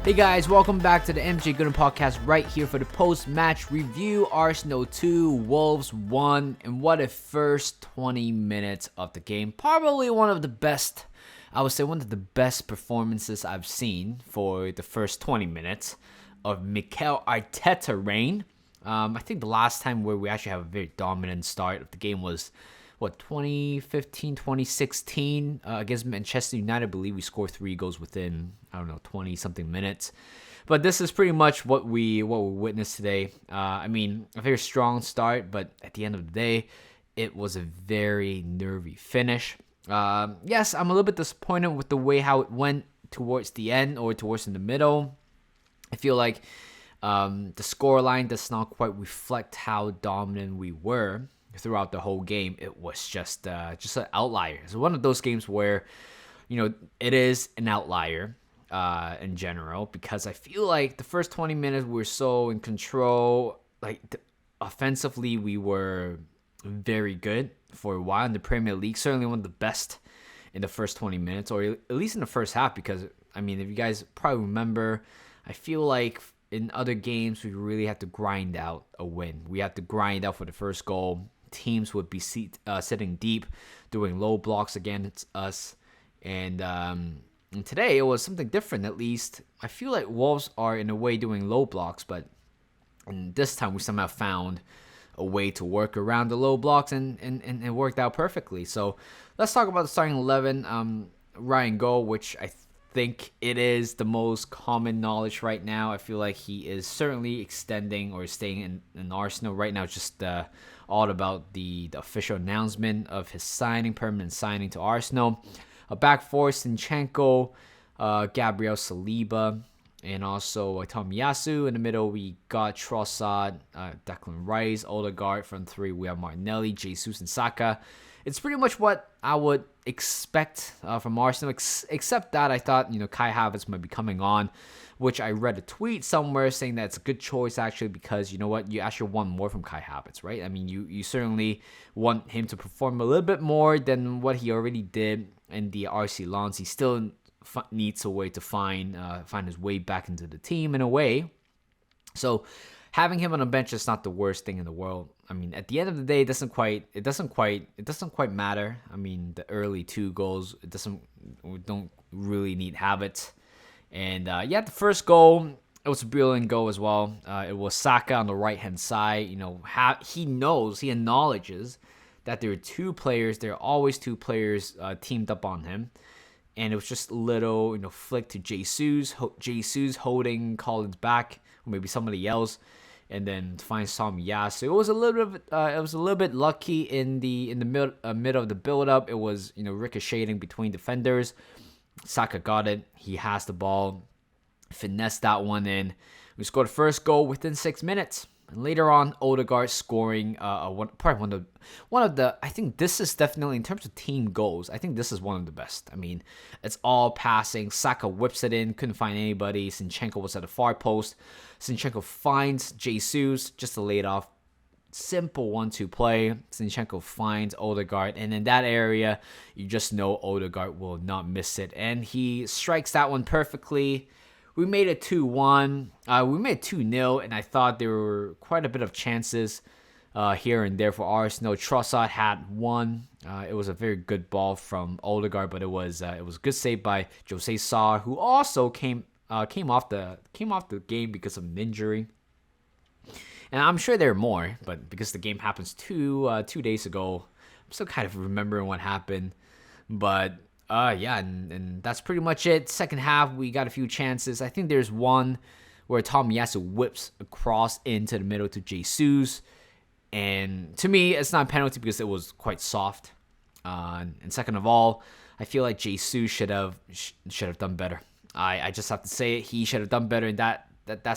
Hey guys, welcome back to the Gooner podcast right here for the post-match review. Arsenal 2, Wolves 1, and what a first 20 minutes of the game. Probably one of the best, I would say one of the best performances I've seen for the first 20 minutes of Mikel Arteta reign. I think the last time where we actually have a very dominant start of the game was 2015, 2016 against Manchester United. I believe we scored 3 goals within, 20 something minutes. But this is pretty much what we witnessed today. A very strong start, but at the end of the day, it was a very nervy finish. Yes, I'm a little bit disappointed with the way how it went towards the end or towards in the middle. I feel like the scoreline does not quite reflect how dominant we were throughout the whole game. It was just an outlier. It's one of those games where, it is an outlier in general, because I feel like the first 20 minutes we were so in control. Offensively, we were very good for a while in the Premier League. Certainly one of the best in the first 20 minutes, or at least in the first half, because, if you guys probably remember, I feel like in other games, we really had to grind out a win. We had to grind out for the first goal. Teams would be sitting deep, doing low blocks against us. And today, it was something different, at least. I feel like Wolves are, in a way, doing low blocks, but this time we somehow found a way to work around the low blocks, and it worked out perfectly. So let's talk about the starting 11. Ryan Go, which I think it is the most common knowledge right now. I feel like he is certainly extending or staying in Arsenal right now. It's just all about the official announcement of his permanent signing to Arsenal. Back four, Zinchenko, Gabriel Saliba, and also Tomiyasu. In the middle, we got Trossard, Declan Rice, Odegaard. From 3, we have Martinelli, Jesus, and Saka. It's pretty much what I would expect from Arsenal, except that I thought, Kai Havertz might be coming on, which I read a tweet somewhere saying that it's a good choice, actually, because you know what? You actually want more from Kai Havertz, right? You certainly want him to perform a little bit more than what he already did in the RC Lens. He still needs a way to find his way back into the team in a way. So having him on the bench is not the worst thing in the world. At the end of the day, it doesn't quite matter. The early 2 goals, we don't really need Havertz. And the first goal, it was a brilliant goal as well. It was Saka on the right-hand side. He acknowledges that there are always 2 players teamed up on him. And it was just a little, flick to Jesus holding Collins back, or maybe somebody else, and then to find Tomiyasu. It was a little bit lucky in the middle of the build-up. It was, ricocheting between defenders. Saka got it. He has the ball, finessed that one in. We scored the first goal within 6 minutes. And later on, Odegaard scoring probably one of the. I think this is definitely, in terms of team goals, I think this is one of the best. It's all passing. Saka whips it in, couldn't find anybody. Zinchenko was at the far post. Zinchenko finds Jesus just to lay it off. Simple 1-2 play. Zinchenko finds Odegaard, and in that area, you just know Odegaard will not miss it, and he strikes that one perfectly. We made it 2-1. We made it 2-0, and I thought there were quite a bit of chances here and there for Arsenal. Trossard had one. It was a very good ball from Odegaard, but it was a good save by Jose Sa, who also came off the game because of an injury. And I'm sure there are more, but because the game happens 2 days ago, I'm still kind of remembering what happened. But and that's pretty much it. Second half, we got a few chances. I think there's one where Tomiyasu whips across into the middle to Jesus. And to me, it's not a penalty because it was quite soft. And second of all, I feel like Jesus should have done better. I just have to say it. He should have done better in that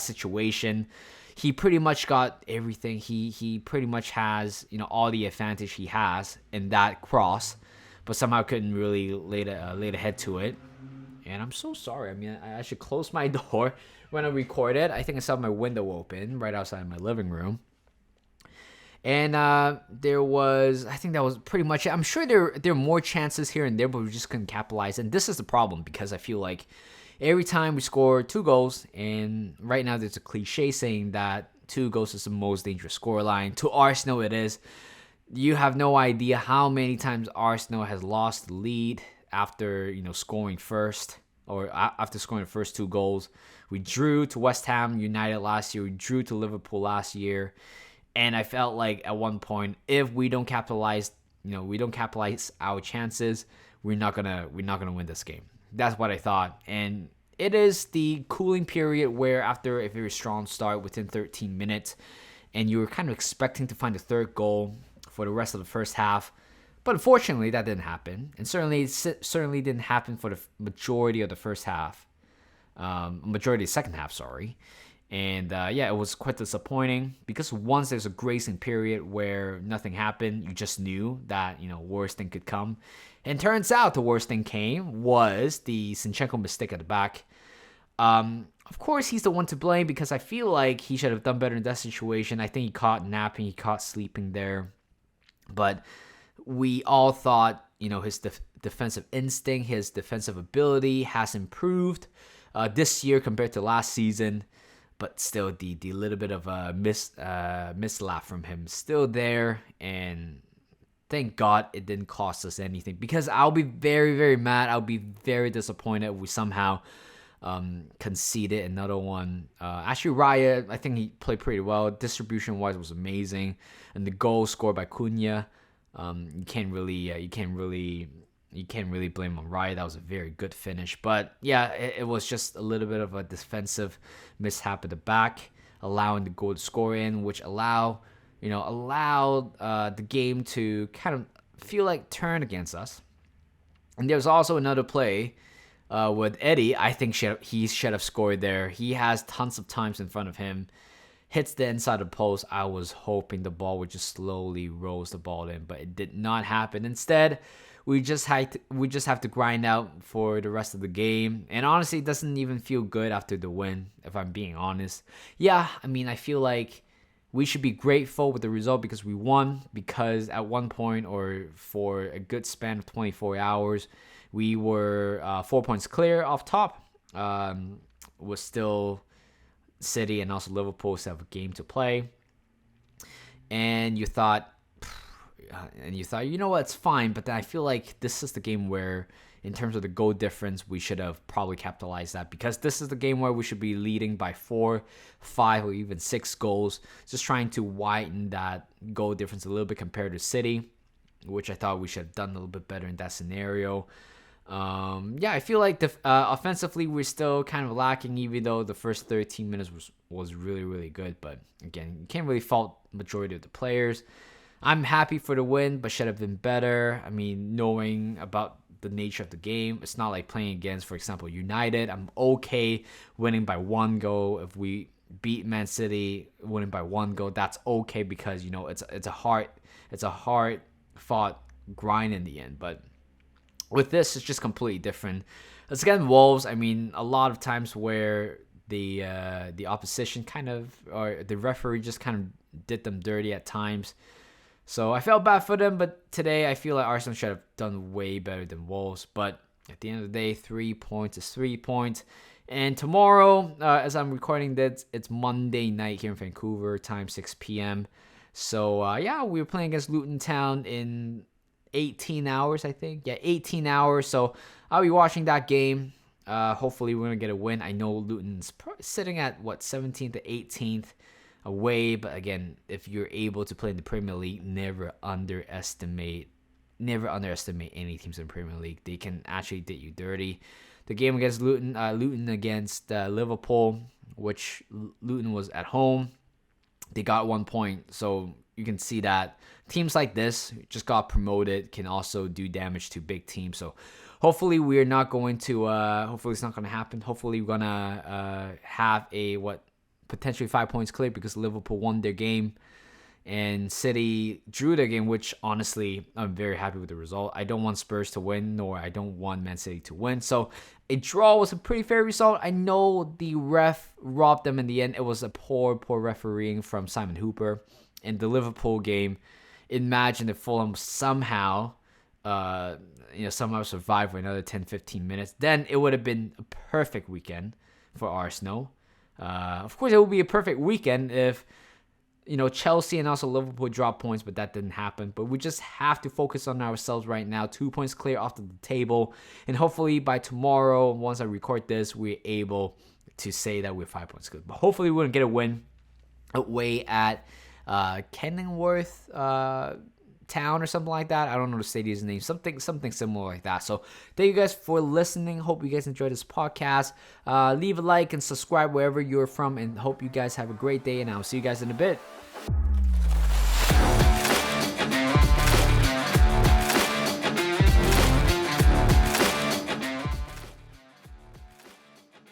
situation. He pretty much got everything. He pretty much has all the advantage he has in that cross, but somehow couldn't really lay the head to it. And I'm so sorry. I should close my door when I recorded. I think I saw my window open right outside my living room. And there was, I think that was pretty much it. I'm sure there are more chances here and there, but we just couldn't capitalize. And this is the problem, because I feel like every time we score 2 goals, and right now there's a cliche saying that 2 goals is the most dangerous scoreline. To Arsenal, it is. You have no idea how many times Arsenal has lost the lead after scoring first, or after scoring the first 2 goals. We drew to West Ham United last year. We drew to Liverpool last year, and I felt like at one point, if we don't capitalize, our chances, we're not gonna win this game. That's what I thought, and it is the cooling period where after a very strong start within 13 minutes, and you were kind of expecting to find a third goal for the rest of the first half. But unfortunately, that didn't happen. And certainly didn't happen for the majority of the first half. Majority of the second half, sorry. And it was quite disappointing because once there's a gracing period where nothing happened, you just knew that, worst thing could come. And turns out the worst thing came was the Zinchenko mistake at the back. Of course, he's the one to blame because I feel like he should have done better in that situation. I think he caught napping, he caught sleeping there. But we all thought, his defensive instinct, his defensive ability has improved this year compared to last season. But still, the little bit of a mislap from him still there. And thank God it didn't cost us anything. Because I'll be very, very mad. I'll be very disappointed if we somehow conceded another one. Actually, Raya, I think he played pretty well. Distribution-wise was amazing. And the goal scored by Cunha, you can't really blame on Raya. That was a very good finish. But yeah, it was just a little bit of a defensive mishap at the back, allowing the goal to score in, which allowed the game to kind of feel like turn against us. And there was also another play with Eddie. I think he should have scored there. He has tons of times in front of him. Hits the inside of the post. I was hoping the ball would just slowly rolls the ball in, but it did not happen. Instead, we just have to grind out for the rest of the game. And honestly, it doesn't even feel good after the win, if I'm being honest. Yeah, I mean, I feel like we should be grateful with the result because we won. Because at one point, or for a good span of 24 hours, we were 4 points clear off top. Was still City and also Liverpool still have a game to play. And you thought, you know what, it's fine. But then I feel like this is the game where, in terms of the goal difference, we should have probably capitalized that. Because this is the game where we should be leading by 4, 5, or even 6 goals. Just trying to widen that goal difference a little bit compared to City, which I thought we should have done a little bit better in that scenario. I feel like offensively we're still kind of lacking, even though the first 13 minutes was really, really good. But again, you can't really fault majority of the players. I'm happy for the win, but should have been better. I mean, knowing about the nature of the game, it's not like playing against, for example, United. I'm okay winning by 1 goal. If we beat Man City winning by 1 goal, that's okay because it's a hard fought grind in the end. But with this, it's just completely different. It's again Wolves. I mean, a lot of times where the opposition or the referee just kind of did them dirty at times. So I felt bad for them, but today I feel like Arsenal should have done way better than Wolves. But at the end of the day, 3 points is 3 points. And tomorrow, as I'm recording this, it's Monday night here in Vancouver, time 6 p.m. So we were playing against Luton Town in 18 hours, I think. Yeah, 18 hours. So I'll be watching that game. Hopefully we're going to get a win. I know Luton's sitting at 17th to 18th away. But again, if you're able to play in the Premier League, never underestimate any teams in the Premier League. They can actually do you dirty. The game against Luton against Liverpool, which Luton was at home, they got 1 point. So you can see that teams like this just got promoted can also do damage to big teams. So hopefully we're not going to hopefully it's not going to happen. Hopefully we're going to have a potentially 5 points clear because Liverpool won their game and City drew their game, which honestly I'm very happy with the result. I don't want Spurs to win, nor I don't want Man City to win. So a draw was a pretty fair result. I know the ref robbed them in the end. It was a poor refereeing from Simon Hooper. In the Liverpool game, imagine if Fulham somehow somehow survive for another 10-15 minutes, then it would have been a perfect weekend for Arsenal. Of course, it would be a perfect weekend if Chelsea and also Liverpool drop points, but that didn't happen. But we just have to focus on ourselves right now. 2 points clear off the table. And hopefully by tomorrow, once I record this, we're able to say that we're 5 points good. But hopefully we're going to get a win away at Kenilworth Town or something like that. I don't know the stadium's name. Something similar like that. So thank you guys for listening. Hope you guys enjoyed this podcast. Leave a like and subscribe wherever you're from. And hope you guys have a great day. And I'll see you guys in a bit.